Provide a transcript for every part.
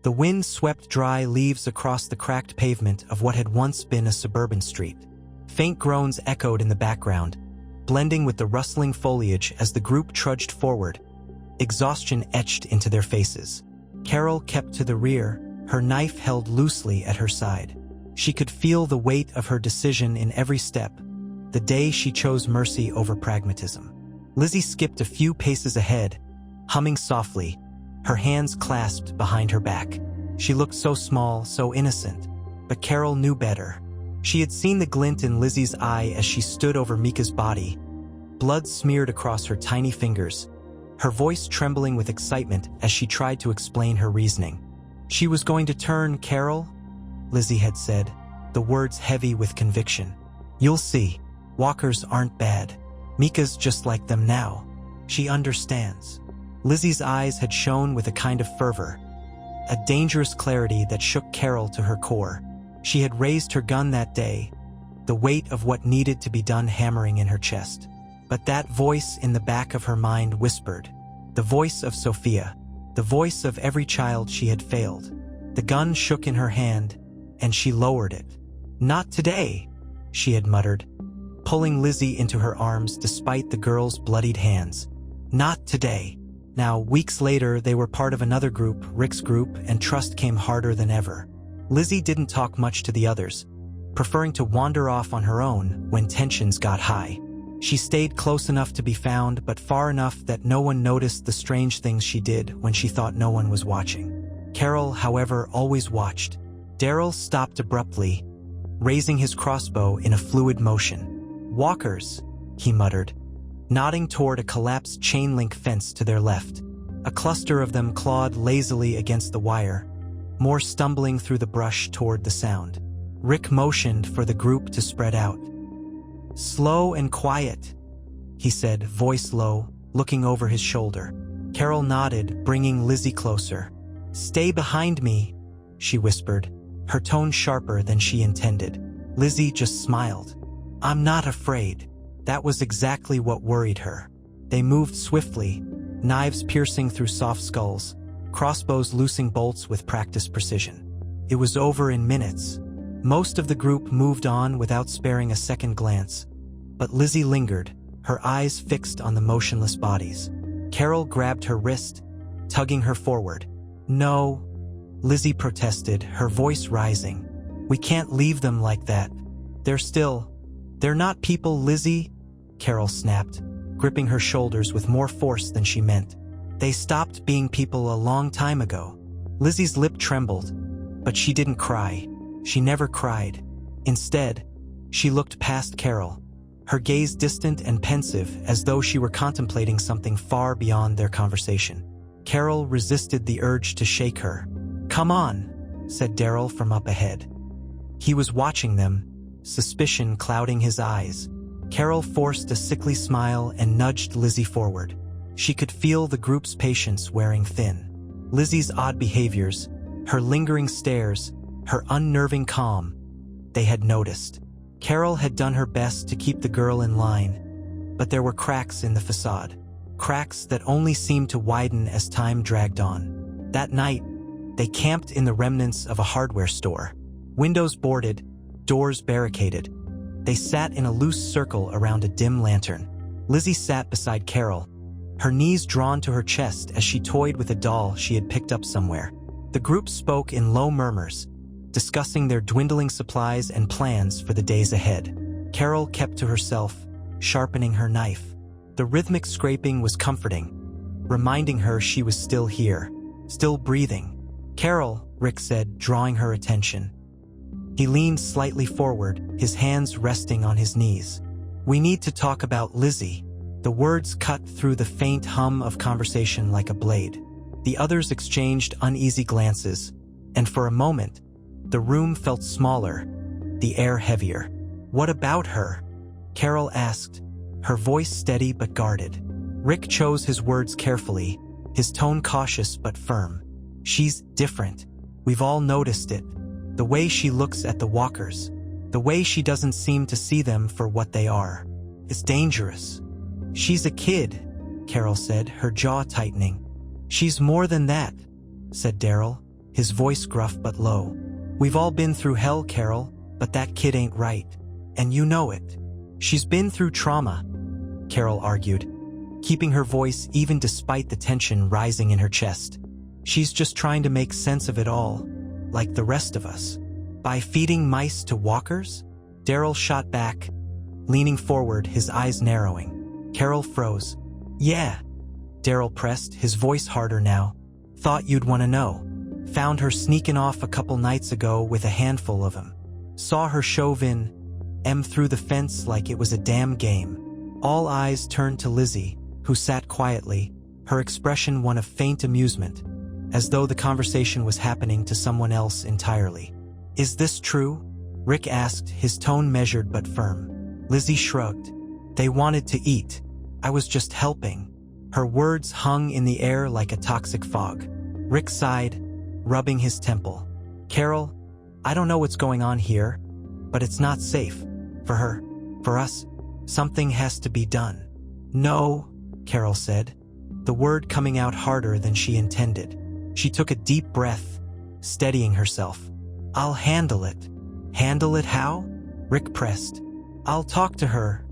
The wind swept dry leaves across the cracked pavement of what had once been a suburban street. Faint groans echoed in the background, blending with the rustling foliage as the group trudged forward. Exhaustion etched into their faces. Carol kept to the rear, her knife held loosely at her side. She could feel the weight of her decision in every step, the day she chose mercy over pragmatism. Lizzie skipped a few paces ahead, humming softly, her hands clasped behind her back. She looked so small, so innocent, but Carol knew better. She had seen the glint in Lizzie's eye as she stood over Mika's body, blood smeared across her tiny fingers, her voice trembling with excitement as she tried to explain her reasoning. "She was going to turn, Carol," Lizzie had said, the words heavy with conviction. "You'll see. Walkers aren't bad. Mika's just like them now. She understands." Lizzie's eyes had shone with a kind of fervor, a dangerous clarity that shook Carol to her core. She had raised her gun that day, the weight of what needed to be done hammering in her chest. But that voice in the back of her mind whispered, the voice of Sophia, the voice of every child she had failed. The gun shook in her hand, and she lowered it. "Not today," she had muttered, pulling Lizzie into her arms despite the girl's bloodied hands. "Not today." Now, weeks later, they were part of another group, Rick's group, and trust came harder than ever. Lizzie didn't talk much to the others, preferring to wander off on her own when tensions got high. She stayed close enough to be found, but far enough that no one noticed the strange things she did when she thought no one was watching. Carol, however, always watched. Daryl stopped abruptly, raising his crossbow in a fluid motion. "Walkers," he muttered, nodding toward a collapsed chain-link fence to their left. A cluster of them clawed lazily against the wire, more stumbling through the brush toward the sound. Rick motioned for the group to spread out. "Slow and quiet," he said, voice low, looking over his shoulder. Carol nodded, bringing Lizzie closer. "Stay behind me," she whispered, her tone sharper than she intended. Lizzie just smiled. "I'm not afraid." That was exactly what worried her. They moved swiftly, knives piercing through soft skulls, crossbows loosing bolts with practiced precision. It was over in minutes. Most of the group moved on without sparing a second glance, but Lizzie lingered, her eyes fixed on the motionless bodies. Carol grabbed her wrist, tugging her forward. "No," Lizzie protested, her voice rising. "We can't leave them like that. They're not people, Lizzie," Carol snapped, gripping her shoulders with more force than she meant. "They stopped being people a long time ago." Lizzie's lip trembled, but she didn't cry. She never cried. Instead, she looked past Carol, her gaze distant and pensive as though she were contemplating something far beyond their conversation. Carol resisted the urge to shake her. "Come on," said Daryl from up ahead. He was watching them, suspicion clouding his eyes. Carol forced a sickly smile and nudged Lizzie forward. She could feel the group's patience wearing thin. Lizzie's odd behaviors, her lingering stares, her unnerving calm, they had noticed. Carol had done her best to keep the girl in line, but there were cracks in the facade. Cracks that only seemed to widen as time dragged on. That night, they camped in the remnants of a hardware store. Windows boarded, doors barricaded. They sat in a loose circle around a dim lantern. Lizzie sat beside Carol, her knees drawn to her chest as she toyed with a doll she had picked up somewhere. The group spoke in low murmurs, discussing their dwindling supplies and plans for the days ahead. Carol kept to herself, sharpening her knife. The rhythmic scraping was comforting, reminding her she was still here, still breathing. "Carol," Rick said, drawing her attention. He leaned slightly forward, his hands resting on his knees. "We need to talk about Lizzie." The words cut through the faint hum of conversation like a blade. The others exchanged uneasy glances, and for a moment, the room felt smaller, the air heavier. "What about her?" Carol asked, her voice steady but guarded. Rick chose his words carefully, his tone cautious but firm. "She's different. We've all noticed it. The way she looks at the walkers, the way she doesn't seem to see them for what they are. It's dangerous." "She's a kid," Carol said, her jaw tightening. "She's more than that," said Daryl, his voice gruff but low. "We've all been through hell, Carol, but that kid ain't right. And you know it." "She's been through trauma," Carol argued, keeping her voice even despite the tension rising in her chest. "She's just trying to make sense of it all, like the rest of us." "By feeding mice to walkers?" Daryl shot back, leaning forward, his eyes narrowing. Carol froze. "Yeah," Daryl pressed, his voice harder now. "Thought you'd want to know. Found her sneaking off a couple nights ago with a handful of them. Saw her shove in through the fence like it was a damn game." All eyes turned to Lizzie, who sat quietly, her expression one of faint amusement, as though the conversation was happening to someone else entirely. "Is this true?" Rick asked, his tone measured but firm. Lizzie shrugged. "They wanted to eat. I was just helping." Her words hung in the air like a toxic fog. Rick sighed, rubbing his temple. "Carol, I don't know what's going on here, but it's not safe. For her, for us, something has to be done." "No," Carol said, the word coming out harder than she intended. She took a deep breath, steadying herself. "I'll handle it." "Handle it how?" Rick pressed. "I'll talk to her,"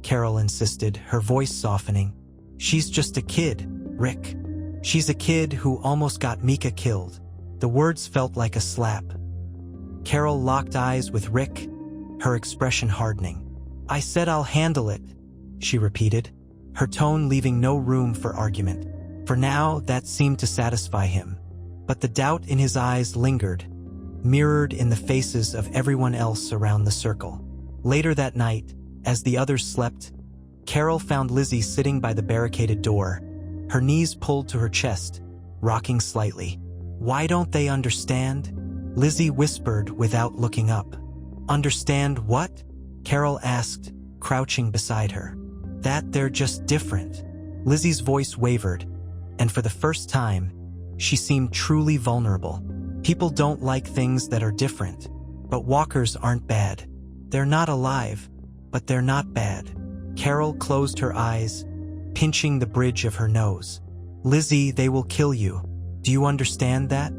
Carol insisted, her voice softening. "She's just a kid, Rick. She's a kid who almost got Mika killed." The words felt like a slap. Carol locked eyes with Rick, her expression hardening. "I said I'll handle it," she repeated, her tone leaving no room for argument. For now, that seemed to satisfy him. But the doubt in his eyes lingered, mirrored in the faces of everyone else around the circle. Later that night, as the others slept, Carol found Lizzie sitting by the barricaded door, her knees pulled to her chest, rocking slightly. "Why don't they understand?" Lizzie whispered without looking up. "Understand what?" Carol asked, crouching beside her. "That they're just different." Lizzie's voice wavered, and for the first time, she seemed truly vulnerable. "People don't like things that are different, but walkers aren't bad. They're not alive, but they're not bad." Carol closed her eyes, pinching the bridge of her nose. "Lizzie, they will kill you. Do you understand that?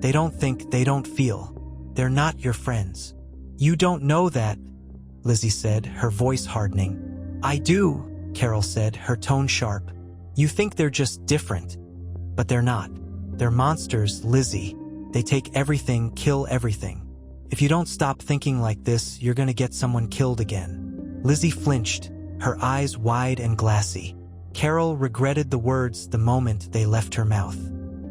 They don't think, they don't feel. They're not your friends." "You don't know that," Lizzie said, her voice hardening. "I do," Carol said, her tone sharp. "You think they're just different, but they're not. They're monsters, Lizzie. They take everything, kill everything. If you don't stop thinking like this, you're gonna get someone killed again." Lizzie flinched, her eyes wide and glassy. Carol regretted the words the moment they left her mouth.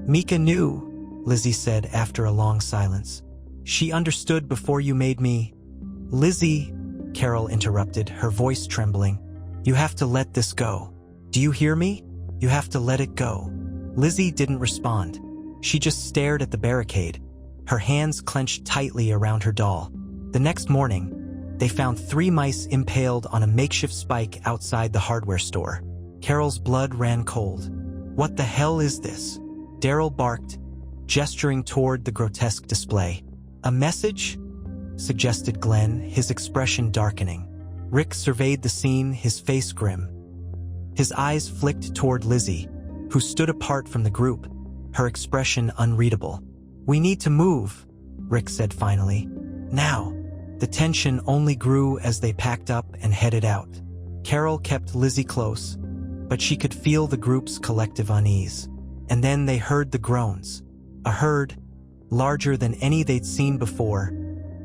"Mika knew," Lizzie said after a long silence. "She understood before you made me." "Lizzie," Carol interrupted, her voice trembling. "You have to let this go. Do you hear me? You have to let it go." Lizzie didn't respond. She just stared at the barricade, her hands clenched tightly around her doll. The next morning, they found 3 mice impaled on a makeshift spike outside the hardware store. Carol's blood ran cold. "What the hell is this?" Daryl barked, gesturing toward the grotesque display. "A message?" suggested Glenn, his expression darkening. Rick surveyed the scene, his face grim. His eyes flicked toward Lizzie, who stood apart from the group, her expression unreadable. "We need to move," Rick said finally. "Now." The tension only grew as they packed up and headed out. Carol kept Lizzie close, but she could feel the group's collective unease. And then they heard the groans. A herd, larger than any they'd seen before,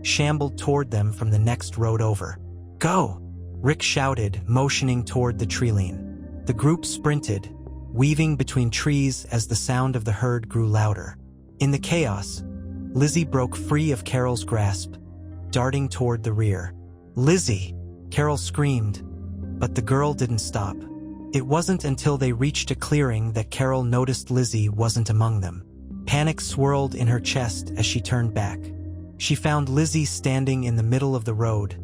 shambled toward them from the next road over. "Go!" Rick shouted, motioning toward the treeline. The group sprinted, weaving between trees as the sound of the herd grew louder. In the chaos, Lizzie broke free of Carol's grasp, darting toward the rear. "Lizzie!" Carol screamed, but the girl didn't stop. It wasn't until they reached a clearing that Carol noticed Lizzie wasn't among them. Panic swirled in her chest as she turned back. She found Lizzie standing in the middle of the road,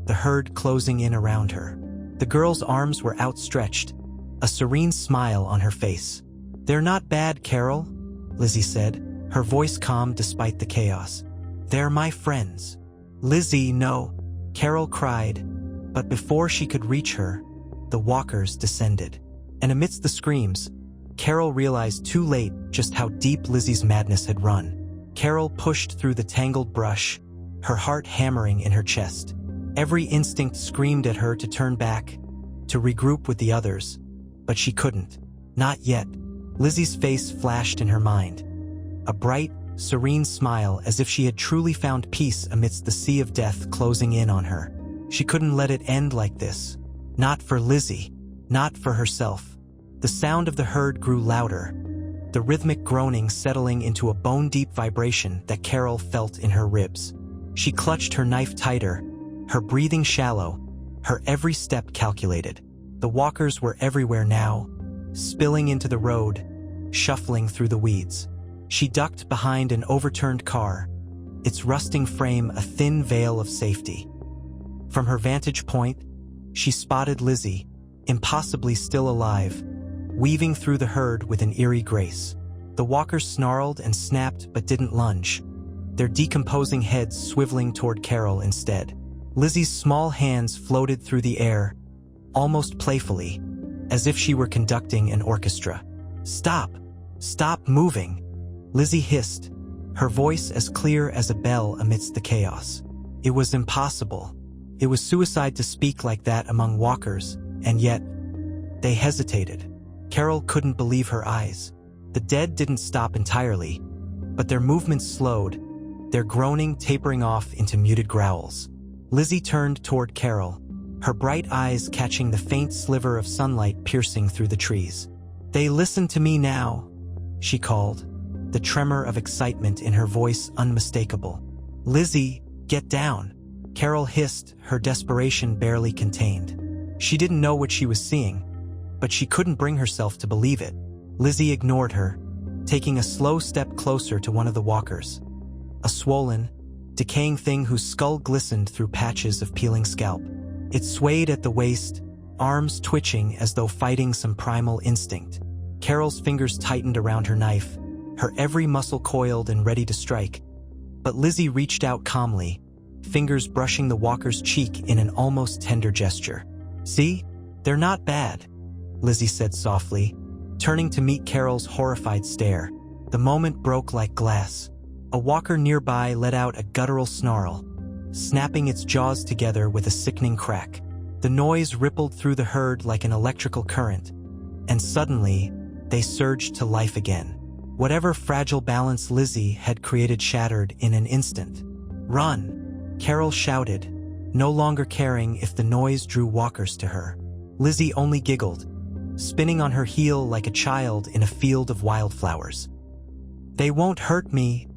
the herd closing in around her. The girl's arms were outstretched, a serene smile on her face. "They're not bad, Carol," Lizzie said, her voice calm despite the chaos. "They're my friends." "Lizzie, no," Carol cried, but before she could reach her, the walkers descended. And amidst the screams, Carol realized too late just how deep Lizzie's madness had run. Carol pushed through the tangled brush, her heart hammering in her chest. Every instinct screamed at her to turn back, to regroup with the others, but she couldn't. Not yet. Lizzie's face flashed in her mind. A bright, serene smile, as if she had truly found peace amidst the sea of death closing in on her. She couldn't let it end like this. Not for Lizzie. Not for herself. The sound of the herd grew louder, the rhythmic groaning settling into a bone-deep vibration that Carol felt in her ribs. She clutched her knife tighter, her breathing shallow, her every step calculated. The walkers were everywhere now, spilling into the road, shuffling through the weeds. She ducked behind an overturned car, its rusting frame a thin veil of safety. From her vantage point, she spotted Lizzie, impossibly still alive, weaving through the herd with an eerie grace. The walkers snarled and snapped but didn't lunge, their decomposing heads swiveling toward Carol instead. Lizzie's small hands floated through the air, almost playfully, as if she were conducting an orchestra. "Stop! Stop moving!" Lizzie hissed, her voice as clear as a bell amidst the chaos. It was impossible. It was suicide to speak like that among walkers, and yet, they hesitated. Carol couldn't believe her eyes. The dead didn't stop entirely, but their movements slowed, their groaning tapering off into muted growls. Lizzie turned toward Carol, her bright eyes catching the faint sliver of sunlight piercing through the trees. "They listen to me now," she called, the tremor of excitement in her voice unmistakable. "Lizzie, get down," Carol hissed, her desperation barely contained. She didn't know what she was seeing, but she couldn't bring herself to believe it. Lizzie ignored her, taking a slow step closer to one of the walkers. A swollen, decaying thing whose skull glistened through patches of peeling scalp. It swayed at the waist, arms twitching as though fighting some primal instinct. Carol's fingers tightened around her knife, her every muscle coiled and ready to strike. But Lizzie reached out calmly, fingers brushing the walker's cheek in an almost tender gesture. "See? They're not bad," Lizzie said softly, turning to meet Carol's horrified stare. The moment broke like glass. A walker nearby let out a guttural snarl, snapping its jaws together with a sickening crack. The noise rippled through the herd like an electrical current, and suddenly, they surged to life again. Whatever fragile balance Lizzie had created shattered in an instant. "Run!" Carol shouted, no longer caring if the noise drew walkers to her. Lizzie only giggled, spinning on her heel like a child in a field of wildflowers. "They won't hurt me,"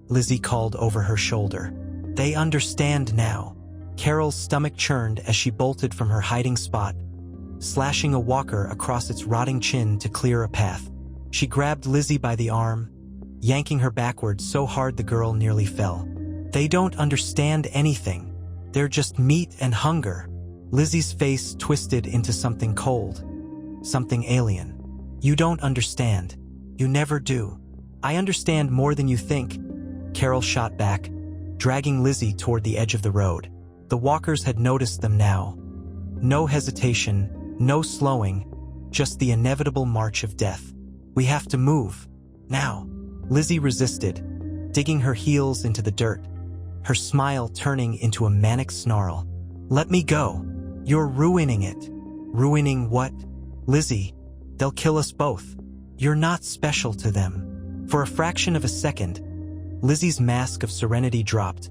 Lizzie called over her shoulder. "They understand now." Carol's stomach churned as she bolted from her hiding spot, slashing a walker across its rotting chin to clear a path. She grabbed Lizzie by the arm, yanking her backward so hard the girl nearly fell. "They don't understand anything. They're just meat and hunger." Lizzie's face twisted into something cold, something alien. "You don't understand. You never do." "I understand more than you think," Carol shot back, dragging Lizzie toward the edge of the road. The walkers had noticed them now. No hesitation, no slowing, just the inevitable march of death. "We have to move. Now." Lizzie resisted, digging her heels into the dirt, her smile turning into a manic snarl. "Let me go. You're ruining it." "Ruining what?" "Lizzie, they'll kill us both. You're not special to them." For a fraction of a second, Lizzie's mask of serenity dropped,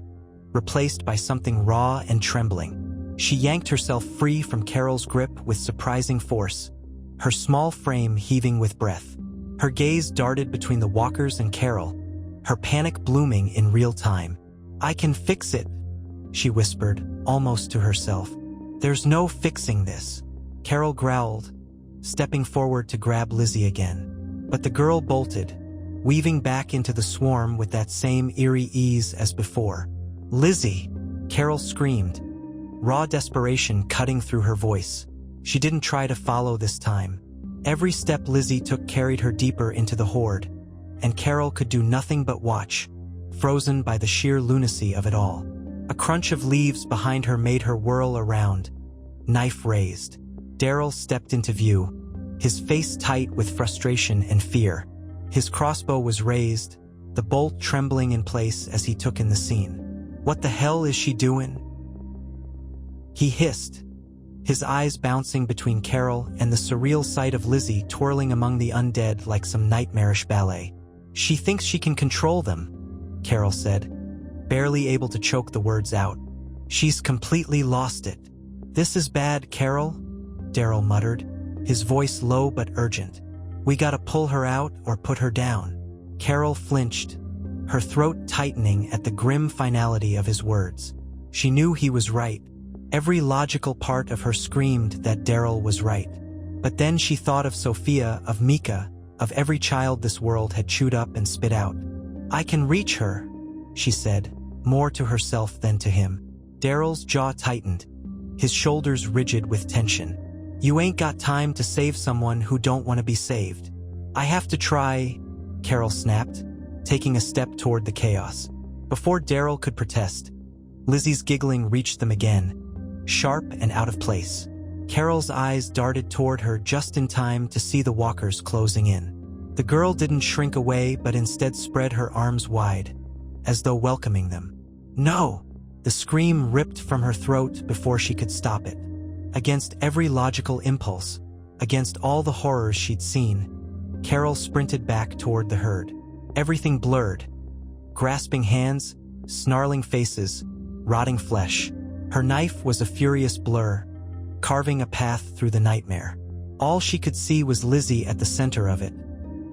replaced by something raw and trembling. She yanked herself free from Carol's grip with surprising force, her small frame heaving with breath. Her gaze darted between the walkers and Carol, her panic blooming in real time. "I can fix it," she whispered, almost to herself. "There's no fixing this," Carol growled, stepping forward to grab Lizzie again. But the girl bolted, weaving back into the swarm with that same eerie ease as before. "Lizzie!" Carol screamed, raw desperation cutting through her voice. She didn't try to follow this time. Every step Lizzie took carried her deeper into the horde, and Carol could do nothing but watch, frozen by the sheer lunacy of it all. A crunch of leaves behind her made her whirl around, knife raised. Daryl stepped into view, his face tight with frustration and fear. His crossbow was raised, the bolt trembling in place as he took in the scene. "What the hell is she doing?" he hissed, his eyes bouncing between Carol and the surreal sight of Lizzie twirling among the undead like some nightmarish ballet. "She thinks she can control them," Carol said, barely able to choke the words out. "She's completely lost it." "This is bad, Carol," Daryl muttered, his voice low but urgent. "We gotta pull her out or put her down." Carol flinched, her throat tightening at the grim finality of his words. She knew he was right. Every logical part of her screamed that Daryl was right. But then she thought of Sophia, of Mika, of every child this world had chewed up and spit out. "I can reach her," she said, more to herself than to him. Daryl's jaw tightened, his shoulders rigid with tension. "You ain't got time to save someone who don't want to be saved." "I have to try," Carol snapped, taking a step toward the chaos. Before Daryl could protest, Lizzie's giggling reached them again, sharp and out of place. Carol's eyes darted toward her just in time to see the walkers closing in. The girl didn't shrink away but instead spread her arms wide, as though welcoming them. "No!" The scream ripped from her throat before she could stop it. Against every logical impulse, against all the horrors she'd seen, Carol sprinted back toward the herd. Everything blurred. Grasping hands, snarling faces, rotting flesh. Her knife was a furious blur, carving a path through the nightmare. All she could see was Lizzie at the center of it,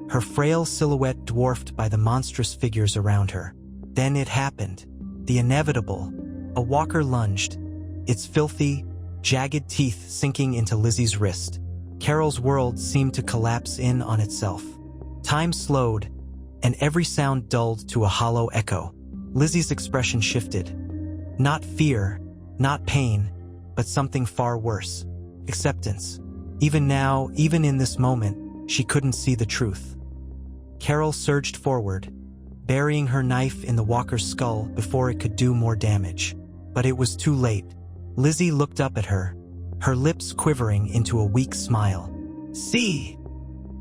her frail silhouette dwarfed by the monstrous figures around her. Then it happened. The inevitable. A walker lunged, its filthy, jagged teeth sinking into Lizzie's wrist. Carol's world seemed to collapse in on itself. Time slowed, and every sound dulled to a hollow echo. Lizzie's expression shifted. Not fear, not pain, but something far worse. Acceptance. Even now, even in this moment, she couldn't see the truth. Carol surged forward, burying her knife in the walker's skull before it could do more damage. But it was too late. Lizzie looked up at her, her lips quivering into a weak smile. "See,"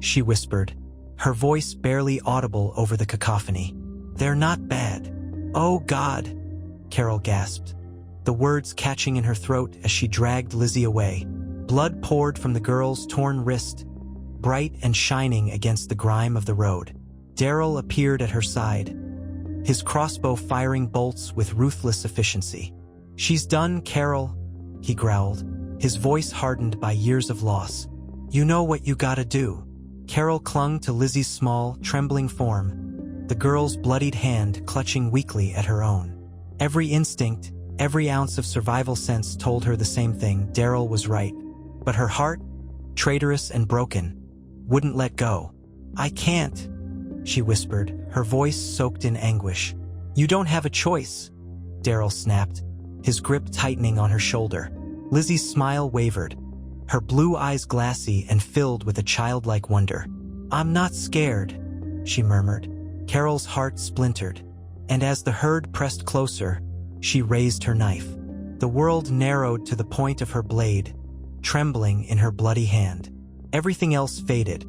she whispered, her voice barely audible over the cacophony. "They're not bad." "Oh God," Carol gasped, the words catching in her throat as she dragged Lizzie away. Blood poured from the girl's torn wrist, bright and shining against the grime of the road. Daryl appeared at her side, his crossbow firing bolts with ruthless efficiency. "She's done, Carol," he growled, his voice hardened by years of loss. "You know what you gotta do." Carol clung to Lizzie's small, trembling form, the girl's bloodied hand clutching weakly at her own. Every instinct, every ounce of survival sense told her the same thing: Daryl was right. But her heart, traitorous and broken, wouldn't let go. "I can't," she whispered, her voice soaked in anguish. "You don't have a choice," Daryl snapped, his grip tightening on her shoulder. Lizzie's smile wavered, her blue eyes glassy and filled with a childlike wonder. "I'm not scared," she murmured. Carol's heart splintered, and as the herd pressed closer, she raised her knife. The world narrowed to the point of her blade, trembling in her bloody hand. Everything else faded.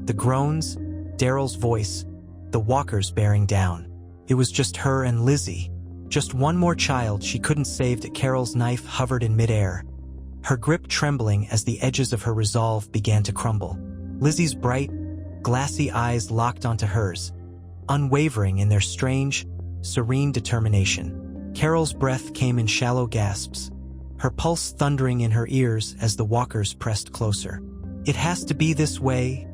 The groans, Daryl's voice, the walkers bearing down. It was just her and Lizzie. Just one more child she couldn't save. Carol's knife hovered in midair, her grip trembling as the edges of her resolve began to crumble. Lizzie's bright, glassy eyes locked onto hers, unwavering in their strange, serene determination. Carol's breath came in shallow gasps, her pulse thundering in her ears as the walkers pressed closer. "It has to be this way,"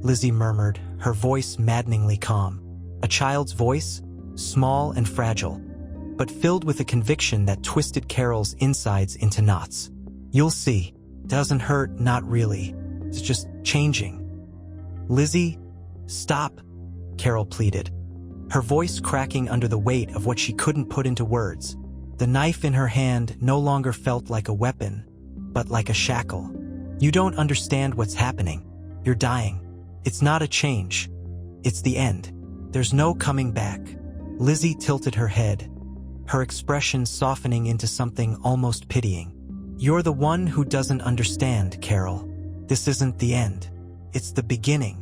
Lizzie murmured, her voice maddeningly calm. A child's voice, small and fragile, but filled with a conviction that twisted Carol's insides into knots. "You'll see. Doesn't hurt, not really. It's just changing." "Lizzie, stop," Carol pleaded, her voice cracking under the weight of what she couldn't put into words. The knife in her hand no longer felt like a weapon, but like a shackle. "You don't understand what's happening. You're dying. It's not a change. It's the end. There's no coming back." Lizzie tilted her head, her expression softening into something almost pitying. "You're the one who doesn't understand, Carol. This isn't the end. It's the beginning."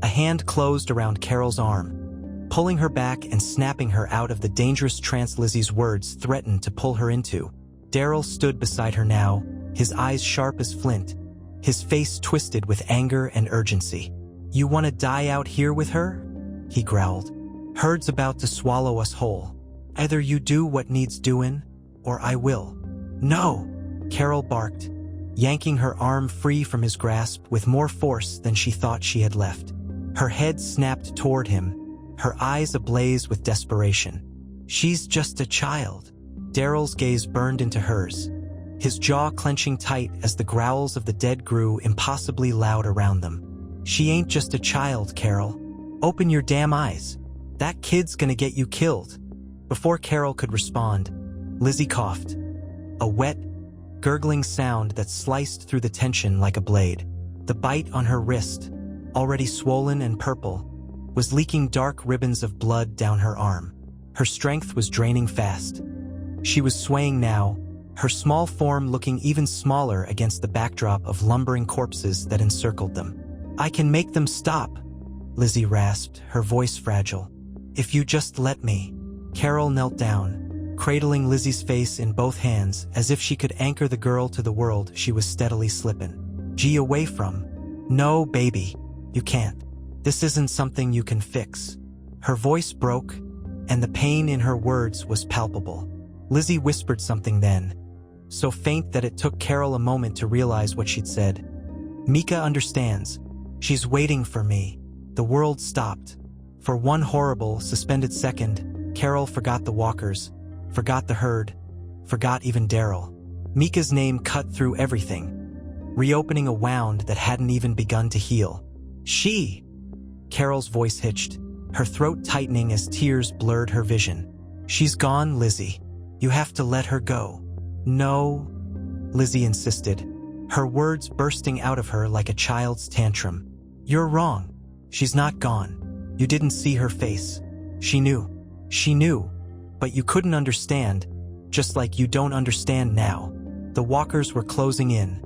A hand closed around Carol's arm, pulling her back and snapping her out of the dangerous trance Lizzie's words threatened to pull her into. Daryl stood beside her now, his eyes sharp as flint, his face twisted with anger and urgency. "You want to die out here with her?" he growled. "Herd's about to swallow us whole. Either you do what needs doing, or I will." "No!" Carol barked, yanking her arm free from his grasp with more force than she thought she had left. Her head snapped toward him, her eyes ablaze with desperation. "She's just a child." Daryl's gaze burned into hers, his jaw clenching tight as the growls of the dead grew impossibly loud around them. "She ain't just a child, Carol. Open your damn eyes. That kid's gonna get you killed." Before Carol could respond, Lizzie coughed, a wet, gurgling sound that sliced through the tension like a blade. The bite on her wrist, already swollen and purple, was leaking dark ribbons of blood down her arm. Her strength was draining fast. She was swaying now, her small form looking even smaller against the backdrop of lumbering corpses that encircled them. "I can make them stop," Lizzie rasped, her voice fragile. "If you just let me." Carol knelt down, cradling Lizzie's face in both hands as if she could anchor the girl to the world she was steadily slipping. "Gee, away from." "No, baby, you can't. This isn't something you can fix." Her voice broke, and the pain in her words was palpable. Lizzie whispered something then, so faint that it took Carol a moment to realize what she'd said. "Mika understands. She's waiting for me." The world stopped. For one horrible, suspended second, Carol forgot the walkers, forgot the herd, forgot even Daryl. Mika's name cut through everything, reopening a wound that hadn't even begun to heal. "She!" Carol's voice hitched, her throat tightening as tears blurred her vision. "She's gone, Lizzie. You have to let her go." "No," Lizzie insisted, her words bursting out of her like a child's tantrum. "You're wrong. She's not gone. You didn't see her face. She knew. She knew. But you couldn't understand, just like you don't understand now." The walkers were closing in,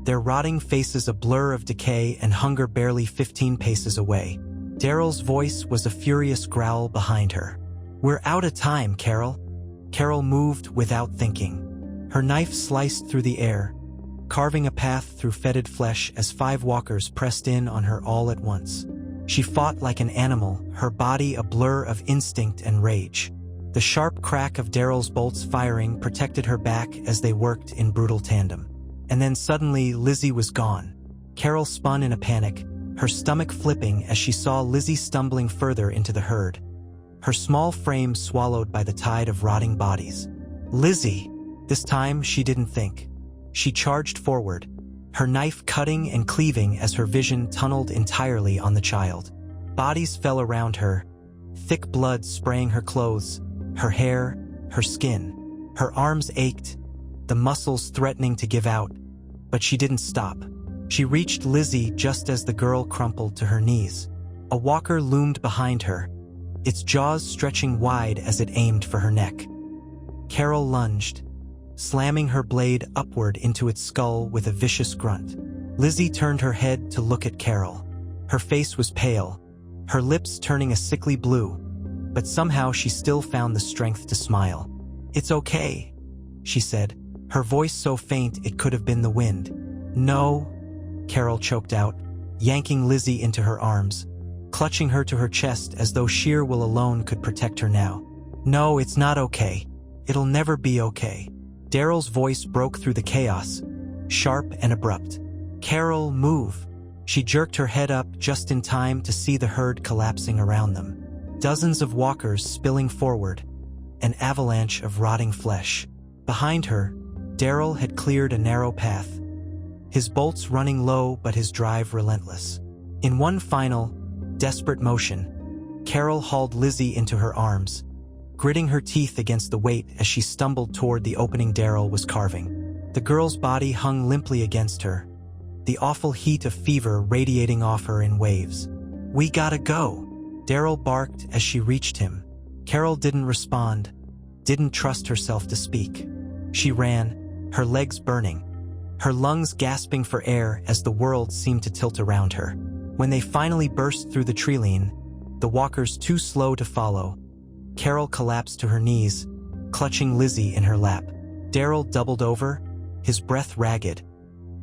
their rotting faces a blur of decay and hunger barely 15 paces away. Daryl's voice was a furious growl behind her. "We're out of time, Carol." Carol moved without thinking. Her knife sliced through the air, carving a path through fetid flesh as 5 walkers pressed in on her all at once. She fought like an animal, her body a blur of instinct and rage. The sharp crack of Daryl's bolts firing protected her back as they worked in brutal tandem. And then suddenly Lizzie was gone. Carol spun in a panic, her stomach flipping as she saw Lizzie stumbling further into the herd, her small frame swallowed by the tide of rotting bodies. "Lizzie!" This time she didn't think. She charged forward, her knife cutting and cleaving as her vision tunneled entirely on the child. Bodies fell around her, thick blood spraying her clothes, her hair, her skin. Her arms ached, the muscles threatening to give out, but she didn't stop. She reached Lizzie just as the girl crumpled to her knees. A walker loomed behind her, its jaws stretching wide as it aimed for her neck. Carol lunged, slamming her blade upward into its skull with a vicious grunt. Lizzie turned her head to look at Carol. Her face was pale, her lips turning a sickly blue, but somehow she still found the strength to smile. "It's okay," she said, her voice so faint it could have been the wind. "No," Carol choked out, yanking Lizzie into her arms, clutching her to her chest as though sheer will alone could protect her now. "No, it's not okay. It'll never be okay." Daryl's voice broke through the chaos, sharp and abrupt. "Carol, move." She jerked her head up just in time to see the herd collapsing around them. Dozens of walkers spilling forward, an avalanche of rotting flesh. Behind her, Daryl had cleared a narrow path, his bolts running low but his drive relentless. In one final, desperate motion, Carol hauled Lizzie into her arms, gritting her teeth against the weight as she stumbled toward the opening Daryl was carving. The girl's body hung limply against her, the awful heat of fever radiating off her in waves. "We gotta go," Daryl barked as she reached him. Carol didn't respond, didn't trust herself to speak. She ran, her legs burning, her lungs gasping for air as the world seemed to tilt around her. When they finally burst through the treeline, the walkers too slow to follow. Carol collapsed to her knees, clutching Lizzie in her lap. Daryl doubled over, his breath ragged,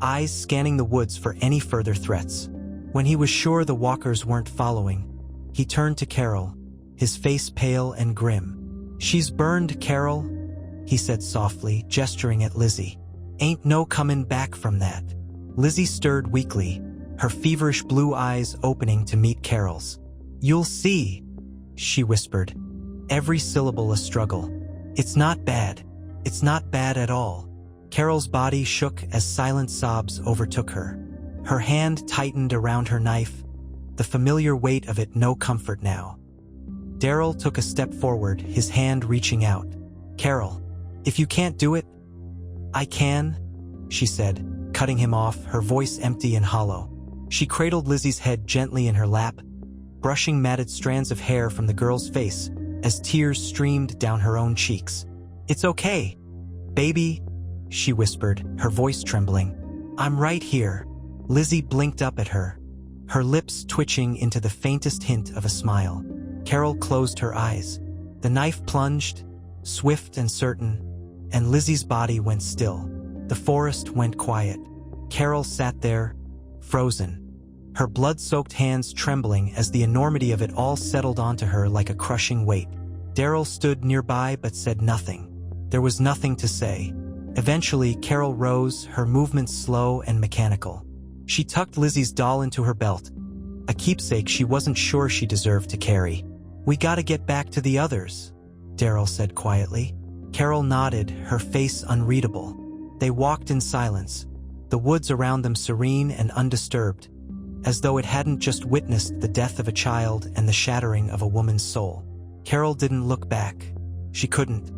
eyes scanning the woods for any further threats. When he was sure the walkers weren't following, he turned to Carol, his face pale and grim. "She's burned, Carol," he said softly, gesturing at Lizzie. "Ain't no comin' back from that." Lizzie stirred weakly, her feverish blue eyes opening to meet Carol's. "You'll see," she whispered, every syllable a struggle. "It's not bad. It's not bad at all." Carol's body shook as silent sobs overtook her. Her hand tightened around her knife, the familiar weight of it no comfort now. Daryl took a step forward, his hand reaching out. "Carol, if you can't do it, I can," she said, cutting him off, her voice empty and hollow. She cradled Lizzie's head gently in her lap, brushing matted strands of hair from the girl's face as tears streamed down her own cheeks. "It's okay, baby," she whispered, her voice trembling. "I'm right here." Lizzie blinked up at her, her lips twitching into the faintest hint of a smile. Carol closed her eyes. The knife plunged, swift and certain, and Lizzie's body went still. The forest went quiet. Carol sat there, frozen, her blood-soaked hands trembling as the enormity of it all settled onto her like a crushing weight. Daryl stood nearby but said nothing. There was nothing to say. Eventually, Carol rose, her movements slow and mechanical. She tucked Lizzie's doll into her belt, a keepsake she wasn't sure she deserved to carry. "We gotta get back to the others," Daryl said quietly. Carol nodded, her face unreadable. They walked in silence, the woods around them serene and undisturbed, as though it hadn't just witnessed the death of a child and the shattering of a woman's soul. Carol didn't look back. She couldn't.